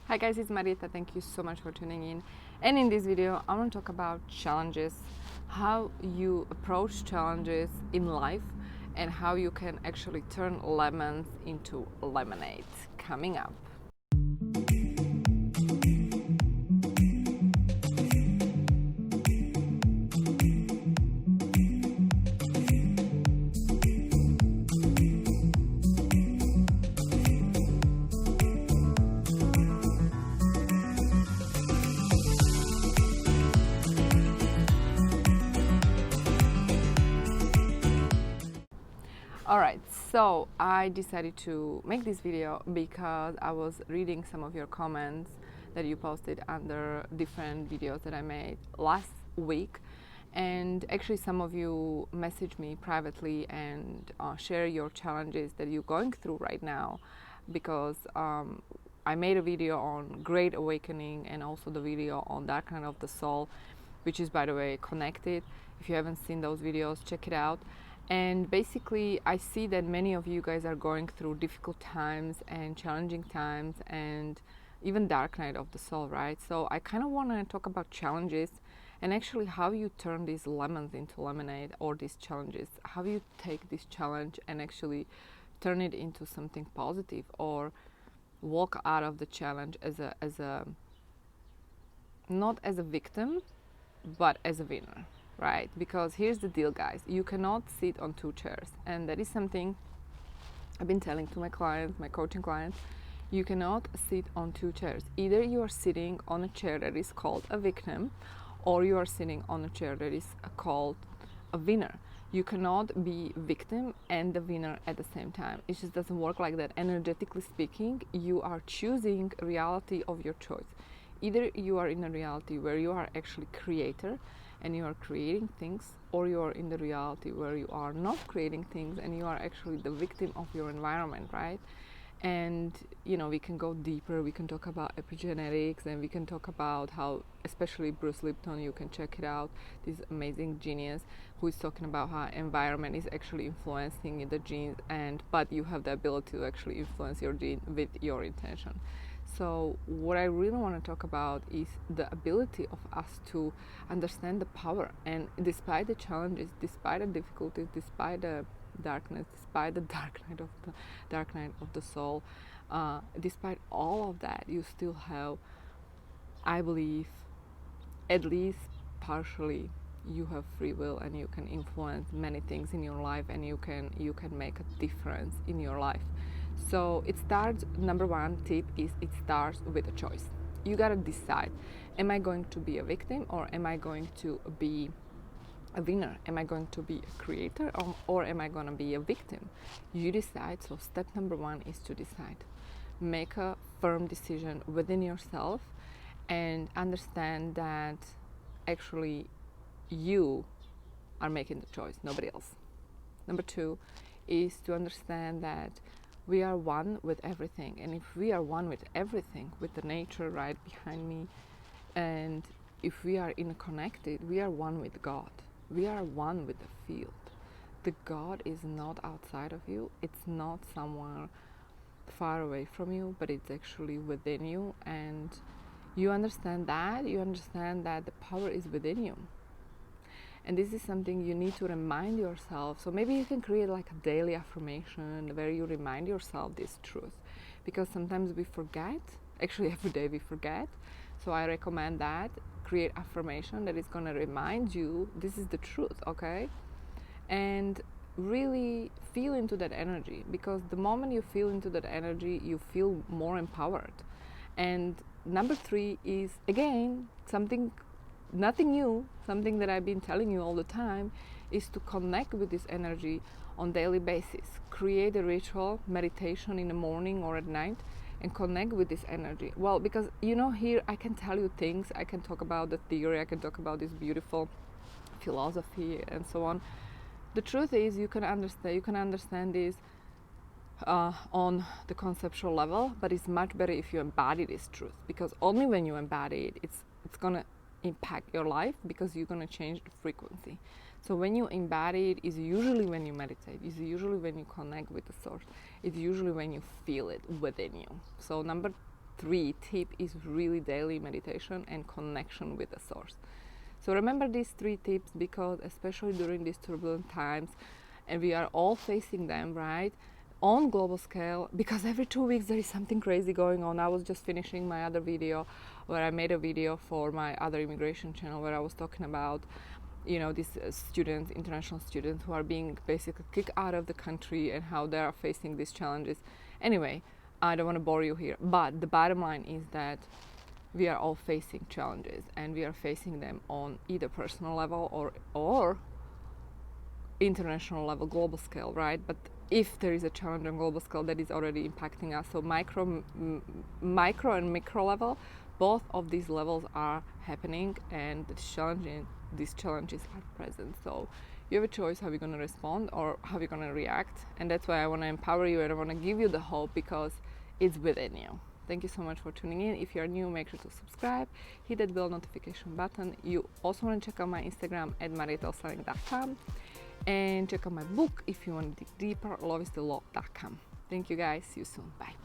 Hi guys, it's Marieta. Thank you so much for tuning in. And in this video, I want to talk about challenges, how you approach challenges in life, and how you can actually turn lemons into lemonade. Coming up. Alright, so I decided to make this video because I was reading some of your comments that you posted under different videos that I made last week, and actually some of you messaged me privately and share your challenges that you're going through right now, because I made a video on Great Awakening and also the video on Dark Night of the Soul, which is, by the way, connected. If you haven't seen those videos, check it out. And basically, I see that many of you guys are going through difficult times and challenging times and even Dark Night of the Soul, right? So I kind of want to talk about challenges and actually how you turn these lemons into lemonade, or these challenges. How you take this challenge and actually turn it into something positive, or walk out of the challenge as a not as a victim, but as a winner. Right? Because here's the deal, guys. You cannot sit on two chairs. And that is something I've been telling to my clients, my coaching clients. You cannot sit on two chairs. Either you are sitting on a chair that is called a victim, or you are sitting on a chair that is called a winner. You cannot be victim and the winner at the same time. It just doesn't work like that. Energetically speaking, you are choosing a reality of your choice. Either you are in a reality where you are actually creator and you are creating things, or you are in the reality where you are not creating things and you are actually the victim of your environment, right? And we can go deeper. We can talk about epigenetics, and we can talk about how, especially Bruce Lipton, you can check it out, this amazing genius who is talking about how environment is actually influencing the genes, but you have the ability to actually influence your gene with your intention. So what I really want to talk about is the ability of us to understand the power, and despite the challenges, despite the difficulties, despite the darkness, despite the dark night of the soul, despite all of that, you still have, I believe, at least partially, you have free will, and you can influence many things in your life, and you can make a difference in your life. So it starts, number one tip is, it starts with a choice. You gotta decide, am I going to be a victim, or am I going to be a winner? Am I going to be a creator, or am I going to be a victim? You decide. So step number one is to decide. Make a firm decision within yourself and understand that actually you are making the choice, nobody else. Number two is to understand that we are one with everything, and if we are one with everything, with the nature right behind me, and if we are interconnected, we are one with God. We are one with the field. The God is not outside of you. It's not somewhere far away from you, but it's actually within you. And you understand that. You understand that the power is within you. And this is something you need to remind yourself. So maybe you can create like a daily affirmation where you remind yourself this truth. Because sometimes we forget. Actually, every day we forget. So I recommend that. Create affirmation that is going to remind you this is the truth, okay? And really feel into that energy, because the moment you feel into that energy, you feel more empowered. And number three is, again, nothing new, something that I've been telling you all the time, is to connect with this energy on daily basis. Create a ritual, meditation in the morning or at night, and connect with this energy. Well, because here I can tell you things, I can talk about the theory, I can talk about this beautiful philosophy and so on. The truth is, you can understand this on the conceptual level, but it's much better if you embody this truth, because only when you embody it, it's gonna impact your life, because you're gonna change the frequency. So when you embody it is usually when you meditate, is usually when you connect with the source, it's usually when you feel it within you. So number 3 tip is really daily meditation and connection with the source. So remember these 3 tips, because especially during these turbulent times, and we are all facing them, right, on global scale, because every 2 weeks there is something crazy going on. I was just finishing my other video where I made a video for my other immigration channel where I was talking about, you know, these students, international students who are being basically kicked out of the country and how they are facing these challenges. Anyway, I don't want to bore you here, but the bottom line is that we are all facing challenges, and we are facing them on either personal level or international level, global scale, right? But if there is a challenge on global scale, that is already impacting us. So micro and micro level, both of these levels are happening, and these challenges are present. So you have a choice how you're going to respond or how you're going to react, and that's why I want to empower you and I want to give you the hope, because it's within you. Thank you so much for tuning in. If you are new, make sure to subscribe, hit that bell notification button. You also want to check out my Instagram at marietaoslanec.com, and check out my book if you want to dig deeper, loveistillaw.com. Thank you guys, see you soon, bye.